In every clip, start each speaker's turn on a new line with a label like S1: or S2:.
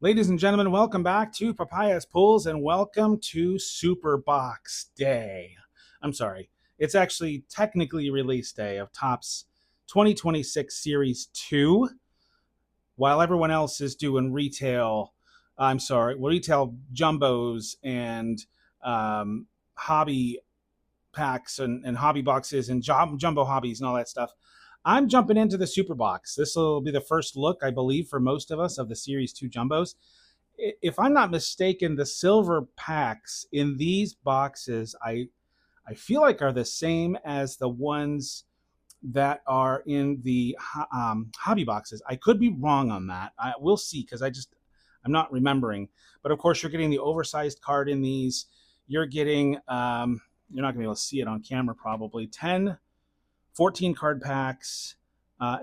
S1: Ladies and gentlemen, welcome back to Papayas Pulls and welcome to Super Box Day. I'm sorry, it's actually technically release day of Topps 2026 Series 2. While everyone else is doing retail jumbos and hobby packs and hobby boxes and jumbo hobbies and all that stuff. I'm jumping into the super box. This will be the first look, I believe, for most of us of the Series 2 jumbos. If I'm not mistaken, the silver packs in these boxes, I feel like are the same as the ones that are in the hobby boxes. I could be wrong on that. We'll see because I'm not remembering. But of course, you're getting the oversized card in these. You're getting you're not going to be able to see it on camera probably 10, 14 card packs,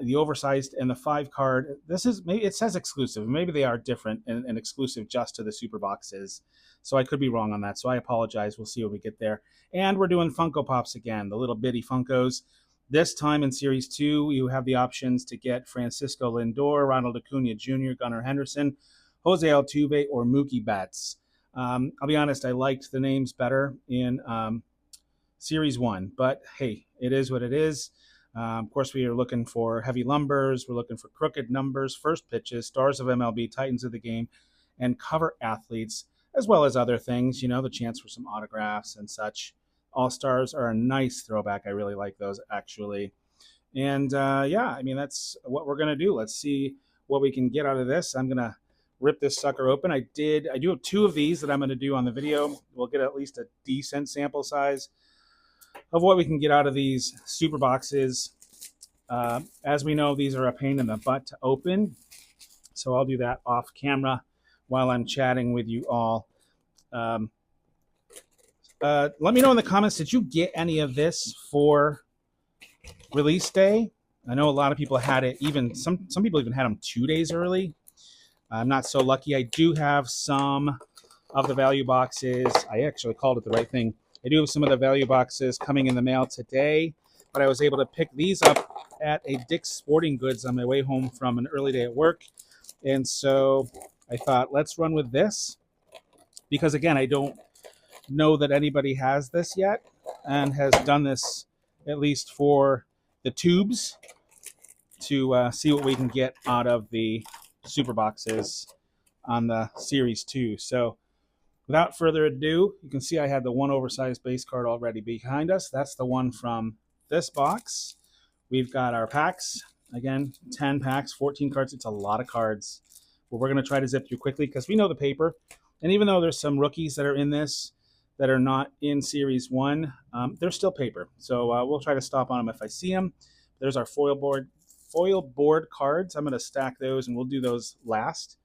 S1: the oversized and the 5 card. This is maybe it says exclusive. Maybe they are different and exclusive just to the super boxes. So I could be wrong on that. So I apologize. We'll see when we get there. And we're doing Funko Pops again, the little bitty Funkos. This time in Series 2, you have the options to get Francisco Lindor, Ronald Acuna Jr., Gunnar Henderson, Jose Altuve, or Mookie Betts. I'll be honest, I liked the names better in Series 1, but hey, it is what it is. Of course, we are looking for heavy lumbers. We're looking for crooked numbers, first pitches, stars of MLB, titans of the game, and cover athletes, as well as other things, the chance for some autographs and such. All Stars are a nice throwback. I really like those, actually. And yeah, I mean, that's what we're going to do. Let's see what we can get out of this. I'm going to rip this sucker open. I do have 2 of these that I'm going to do on the video. We'll get at least a decent sample size of what we can get out of these super boxes. As we know, these are a pain in the butt to open. So I'll do that off camera while I'm chatting with you all. Let me know in the comments, did you get any of this for release day? I know a lot of people had it, even some people even had them 2 days early. I'm not so lucky. I do have some of the value boxes. I actually called it the right thing. I do have some of the value boxes coming in the mail today, but I was able to pick these up at a Dick's Sporting Goods on my way home from an early day at work. And so I thought, let's run with this because, again, I don't know that anybody has this yet and has done this at least for the tubes to see what we can get out of the super boxes on the Series 2. So without further ado, you can see I had the one oversized base card already behind us. That's the one from this box. We've got our packs. Again, 10 packs, 14 cards. It's a lot of cards. But we're going to try to zip through quickly because we know the paper. And even though there's some rookies that are in this that are not in Series 1, they're still paper. So we'll try to stop on them if I see them. There's our foil board cards. I'm going to stack those and we'll do those last.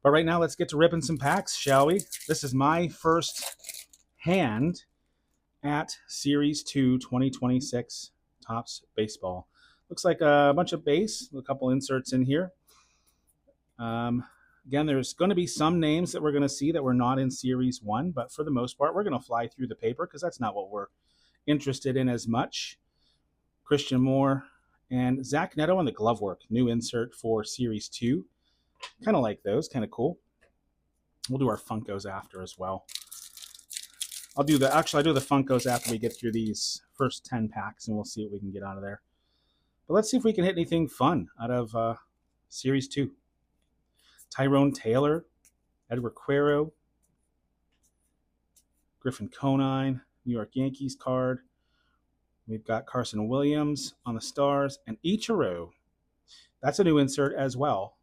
S1: But right now, let's get to ripping some packs, shall we? This is my first hand at Series 2 2026 Topps Baseball. Looks like a bunch of base, a couple inserts in here. Again, there's going to be some names that we're going to see that were not in Series 1, but for the most part, we're going to fly through the paper because that's not what we're interested in as much. Christian Moore and Zach Neto on the glove work. New insert for Series 2. Kind of like those, kind of cool. We'll do our Funkos after as well. I'll do the Funkos after we get through these first 10 packs, and we'll see what we can get out of there. But let's see if we can hit anything fun out of Series 2. Tyrone Taylor, Edward Cuero, Griffin Conine, New York Yankees card. We've got Carson Williams on the Stars, and Ichiro. That's a new insert as well.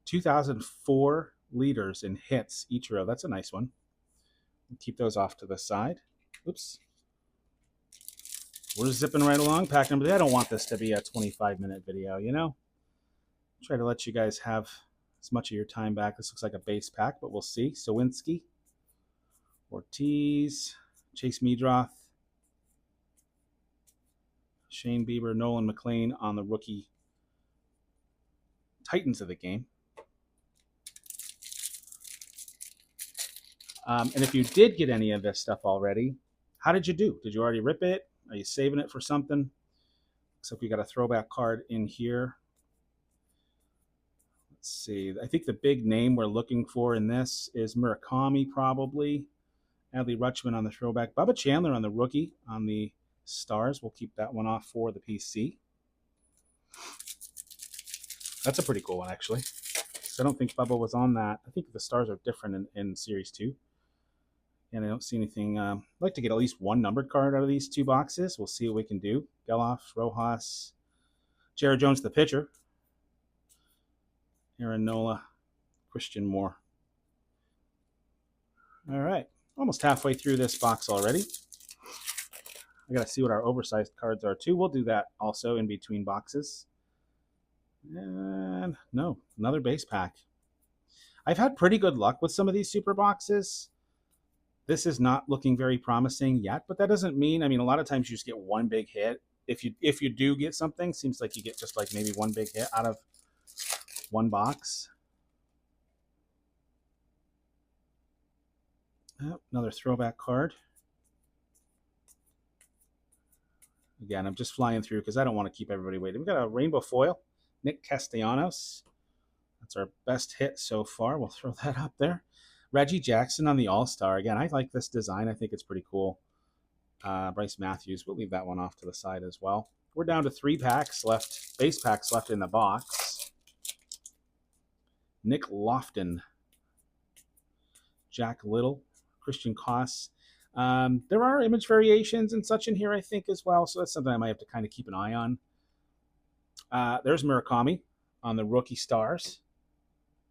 S1: 2004 leaders in hits, Ichiro. That's a nice one. We'll keep those off to the side. Oops. We're zipping right along. Pack number 3. I don't want this to be a 25-minute video, Try to let you guys have as much of your time back. This looks like a base pack, but we'll see. Sawinski, Ortiz, Chase Meadroth, Shane Bieber, Nolan McLean on the rookie Titans of the game. And if you did get any of this stuff already, how did you do? Did you already rip it? Are you saving it for something? Looks like we got a throwback card in here. Let's see. I think the big name we're looking for in this is Murakami, probably. Adley Rutschman on the throwback. Bubba Chandler on the rookie on the stars. We'll keep that one off for the PC. That's a pretty cool one, actually. So I don't think Bubba was on that. I think the stars are different in Series 2. And I don't see anything. I'd like to get at least one numbered card out of these two boxes. We'll see what we can do. Geloff, Rojas, Jared Jones, the pitcher. Aaron Nola, Christian Moore. All right. Almost halfway through this box already. I got to see what our oversized cards are, too. We'll do that also in between boxes. And no, another base pack. I've had pretty good luck with some of these super boxes. This is not looking very promising yet, but that doesn't mean, I mean, a lot of times you just get one big hit. If you do get something, seems like you get just like maybe one big hit out of one box. Oh, another throwback card. Again, I'm just flying through because I don't want to keep everybody waiting. We've got a rainbow foil, Nick Castellanos. That's our best hit so far. We'll throw that up there. Reggie Jackson on the All-Star. Again, I like this design. I think it's pretty cool. Bryce Matthews. We'll leave that one off to the side as well. We're down to 3 packs left, base packs left in the box. Nick Lofton. Jack Little. Christian Koss. There are image variations and such in here, I think, as well. So that's something I might have to kind of keep an eye on. There's Murakami on the rookie stars.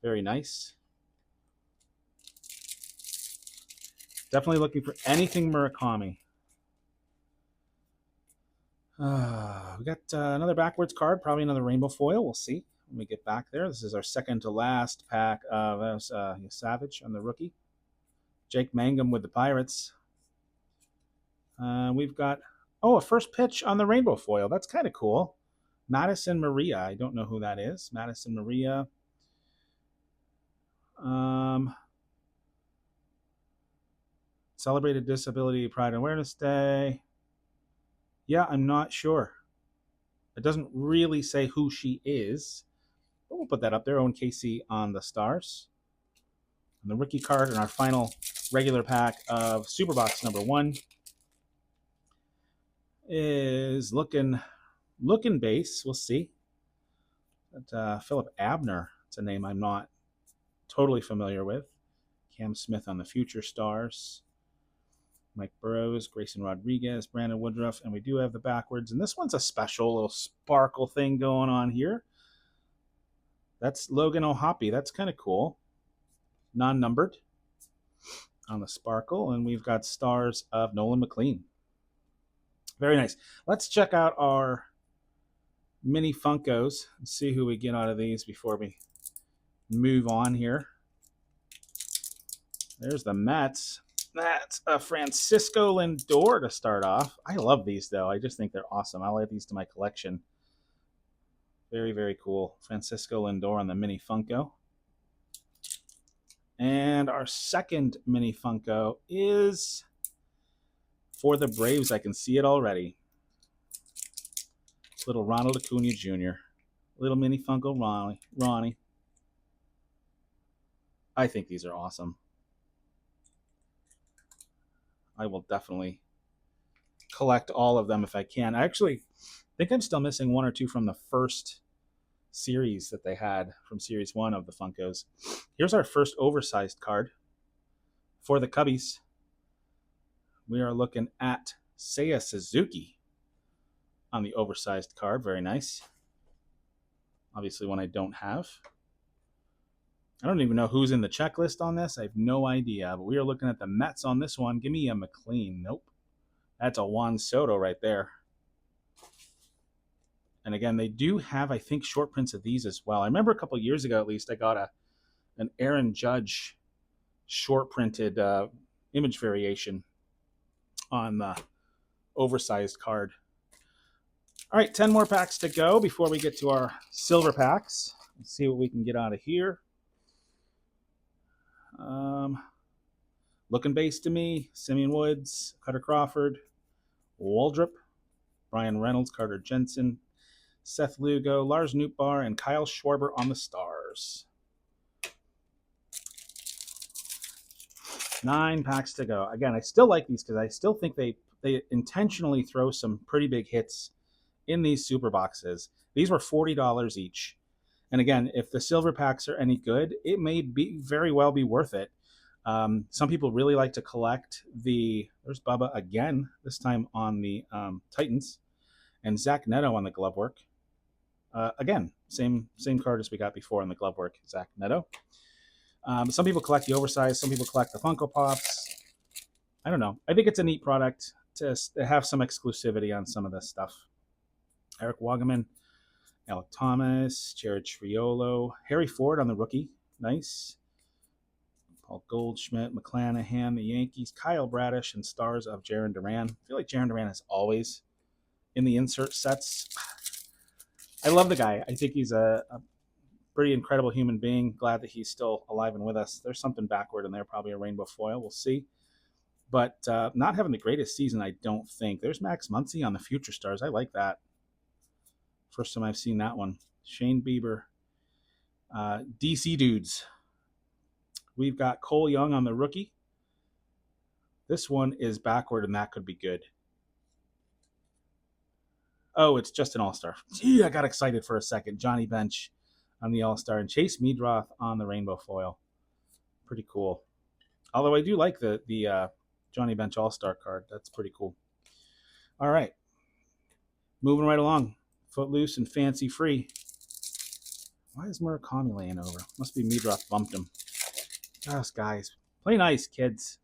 S1: Very nice. Definitely looking for anything Murakami. We got another backwards card, probably another rainbow foil. We'll see when we get back there. This is our second to last pack of Savage on the rookie. Jake Mangum with the Pirates. We've got, a first pitch on the rainbow foil. That's kind of cool. Madison Maria. I don't know who that is. Madison Maria. Celebrated Disability Pride and Awareness Day. Yeah, I'm not sure. It doesn't really say who she is, but we'll put that up there. Owen Casey on the stars. And the rookie card in our final regular pack of Superbox number 1 is looking base. We'll see. But, Philip Abner. It's a name I'm not totally familiar with. Cam Smith on the future stars. Mike Burrows, Grayson Rodriguez, Brandon Woodruff, and we do have the backwards. And this one's a special little sparkle thing going on here. That's Logan O'Hoppe. That's kind of cool. Non-numbered on the sparkle. And we've got stars of Nolan McLean. Very nice. Let's check out our mini Funkos and see who we get out of these before we move on here. There's the Mets. That's a Francisco Lindor to start off. I love these, though. I just think they're awesome. I'll add these to my collection. Very, very cool. Francisco Lindor on the mini Funko. And our second mini Funko is for the Braves. I can see it already. Little Ronald Acuna Jr. Little mini Funko Ronnie. I think these are awesome. I will definitely collect all of them if I can. I actually think I'm still missing 1 or 2 from the first series that they had from Series 1 of the Funkos. Here's our first oversized card for the Cubbies. We are looking at Seiya Suzuki on the oversized card. Very nice. Obviously one I don't have. I don't even know who's in the checklist on this. I have no idea. But we are looking at the Mets on this one. Give me a McLean. Nope. That's a Juan Soto right there. And again, they do have, I think, short prints of these as well. I remember a couple years ago, at least, I got an Aaron Judge short printed image variation on the oversized card. All right, 10 more packs to go before we get to our silver packs. Let's see what we can get out of here. Looking base to me, Simeon Woods, Cutter Crawford, Waldrop, Brian Reynolds, Carter Jensen, Seth Lugo, Lars Nootbaar, and Kyle Schwarber on the stars. 9 packs to go. Again, I still like these because I still think they intentionally throw some pretty big hits in these super boxes. These were $40 each. And again, if the silver packs are any good, it may be very well be worth it. Some people really like to collect there's Bubba again, this time on the Titans, and Zach Neto on the glove work. Again, same card as we got before on the glove work, Zach Neto. Some people collect the Oversized, some people collect the Funko Pops. I don't know. I think it's a neat product to have some exclusivity on some of this stuff. Eric Wagaman, Alec Thomas, Jared Triolo, Harry Ford on the rookie. Nice. Paul Goldschmidt, McClanahan, the Yankees, Kyle Bradish, and stars of Jarren Duran. I feel like Jarren Duran is always in the insert sets. I love the guy. I think he's a pretty incredible human being. Glad that he's still alive and with us. There's something backward in there, probably a rainbow foil. We'll see. But not having the greatest season, I don't think. There's Max Muncy on the Future Stars. I like that. First time I've seen that one. Shane Bieber. DC Dudes. We've got Cole Young on the rookie. This one is backward, and that could be good. Oh, it's just an all-star. Gee, I got excited for a second. Johnny Bench on the all-star, and Chase Meadroth on the rainbow foil. Pretty cool. Although I do like the Johnny Bench all-star card. That's pretty cool. All right. Moving right along. Footloose and Fancy Free. Why is Murakami laying over? Must be Meadroth bumped him. Gosh, guys. Play nice, kids.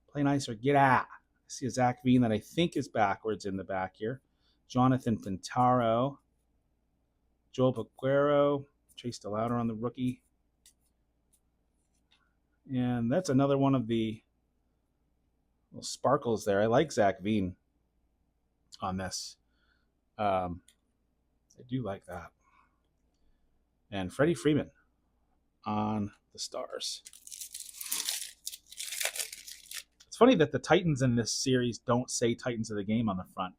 S1: Play nice or get out. I see a Zach Veen that I think is backwards in the back here. Jonathan Pintaro. Joel Peguero. Chase DeLauder on the rookie. And that's another one of the little sparkles there. I like Zach Veen on this. I do like that. And Freddie Freeman on the stars. It's funny that the Titans in this series don't say Titans of the Game on the front.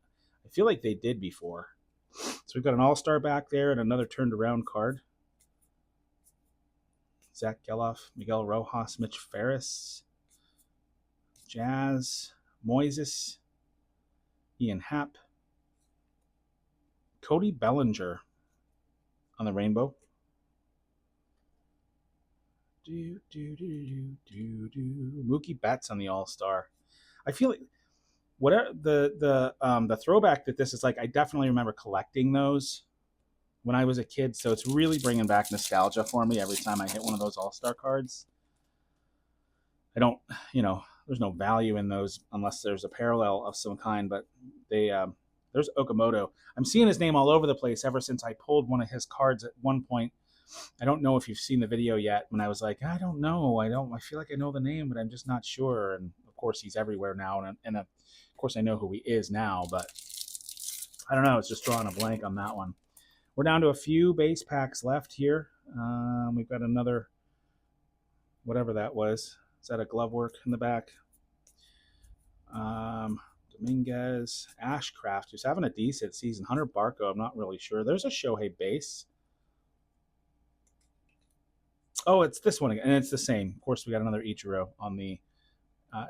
S1: I feel like they did before. So we've got an all-star back there and another turned around card. Zach Geloff, Miguel Rojas, Mitch Ferris, Jazz, Moises, Ian Happ, Cody Bellinger on the rainbow. Mookie Betts on the all-star. I feel like whatever the throwback that this is like, I definitely remember collecting those when I was a kid, so it's really bringing back nostalgia for me every time I hit one of those all-star cards. I don't, there's no value in those unless there's a parallel of some kind, but there's Okamoto. I'm seeing his name all over the place ever since I pulled one of his cards at one point. I don't know if you've seen the video yet when I was like, I don't know. I feel like I know the name, but I'm just not sure. And of course he's everywhere now. And of course I know who he is now, but I don't know. It's just drawing a blank on that one. We're down to a few base packs left here. We've got another, whatever that was. Is that a glove work in the back? Dominguez, Ashcraft, who's having a decent season. Hunter Barco, I'm not really sure. There's a Shohei base. Oh, it's this one again, and it's the same. Of course, we got another Ichiro on the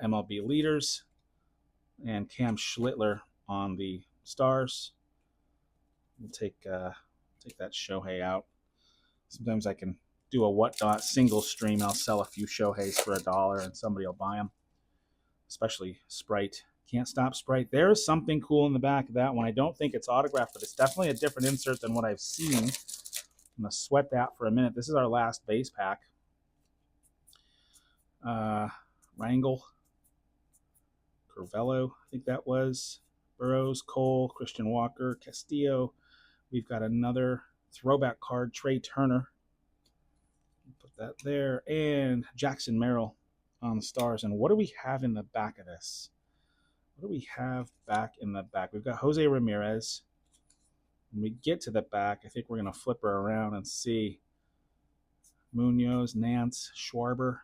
S1: MLB leaders, and Cam Schlittler on the stars. We'll take that Shohei out. Sometimes I can do a whatnot single stream. I'll sell a few Shoheis for $1, and somebody will buy them. Especially Sprite. Can't stop Sprite. There is something cool in the back of that one. I don't think it's autographed, but it's definitely a different insert than what I've seen. I'm going to sweat that for a minute. This is our last base pack. Rangel, Curvello, I think that was. Burrows, Cole, Christian Walker, Castillo. We've got another throwback card, Trey Turner. Put that there. And Jackson Merrill on the stars. And what do we have in the back of this? What do we have back in the back? We've got Jose Ramirez. When we get to the back, I think we're going to flip her around and see Munoz, Nance, Schwarber,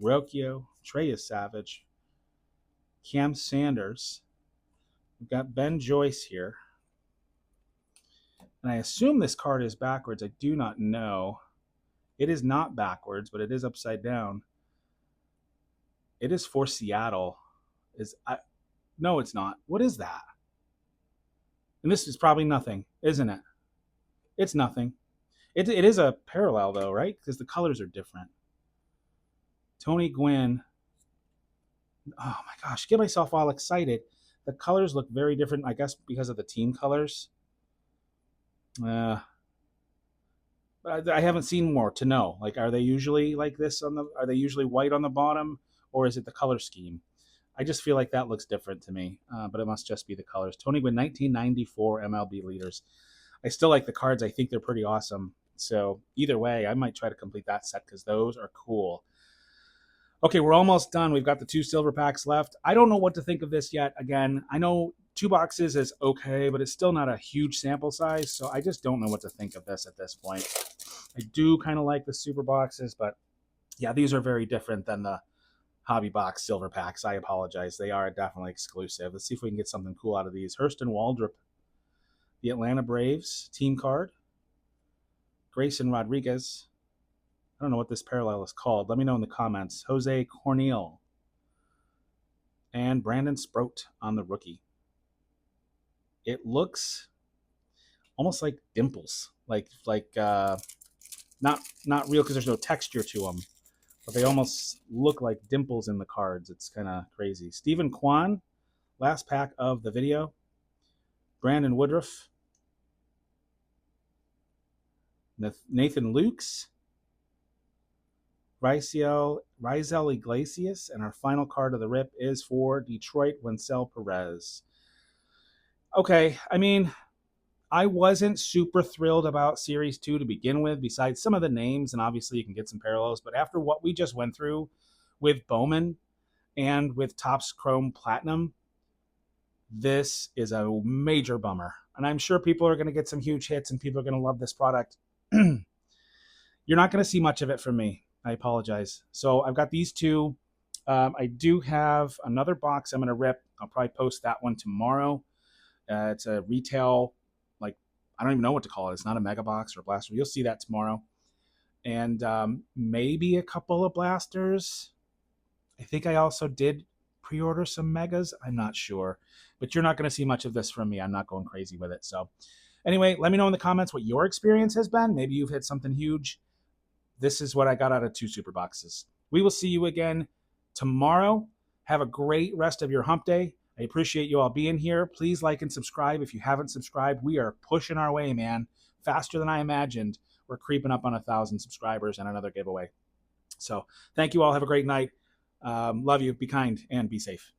S1: Rocchio, Trey is Savage, Cam Sanders. We've got Ben Joyce here. And I assume this card is backwards. I do not know. It is not backwards, but it is upside down. It is for Seattle. No, it's not. What is that? And this is probably nothing, isn't it? It's nothing. It is a parallel though, right? Because the colors are different. Tony Gwynn. Oh my gosh, get myself all excited. The colors look very different, I guess, because of the team colors. But I haven't seen more to know. Like, are they usually like this on the? Are they usually white on the bottom, or is it the color scheme? I just feel like that looks different to me, but it must just be the colors. Tony Gwynn, 1994 MLB leaders. I still like the cards. I think they're pretty awesome. So either way, I might try to complete that set because those are cool. Okay, we're almost done. We've got the 2 silver packs left. I don't know what to think of this yet. Again, I know 2 boxes is okay, but it's still not a huge sample size, so I just don't know what to think of this at this point. I do kind of like the super boxes, but yeah, these are very different than the hobby box silver packs. I apologize. They are definitely exclusive. Let's see if we can get something cool out of these. Hurston Waldrop, the Atlanta Braves team card. Grayson Rodriguez. I don't know what this parallel is called. Let me know in the comments. Jose Cornel. And Brandon Sproat on the rookie. It looks almost like dimples. Like not real because there's no texture to them. But they almost look like dimples in the cards. It's kind of crazy. Stephen Kwan, last pack of the video. Brandon Woodruff. Nathan Lukes. Raisel Iglesias, and our final card of the rip is for Detroit, Wencel Perez. Okay, I mean, I wasn't super thrilled about Series 2 to begin with, besides some of the names, and obviously you can get some parallels, but after what we just went through with Bowman and with Topps Chrome Platinum, this is a major bummer. And I'm sure people are going to get some huge hits and people are going to love this product. You're not going to see much of it from me. I apologize. So I've got these 2. I do have another box I'm going to rip. I'll probably post that one tomorrow. It's a retail, like, I don't even know what to call it. It's not a mega box or a blaster. You'll see that tomorrow. And maybe a couple of blasters. I think I also did pre-order some megas. I'm not sure. But you're not going to see much of this from me. I'm not going crazy with it. So anyway, let me know in the comments what your experience has been. Maybe you've hit something huge. This is what I got out of 2 super boxes. We will see you again tomorrow. Have a great rest of your hump day. I appreciate you all being here. Please like and subscribe if you haven't subscribed. We are pushing our way, man. Faster than I imagined. We're creeping up on 1,000 subscribers and another giveaway. So thank you all. Have a great night. Love you. Be kind and be safe.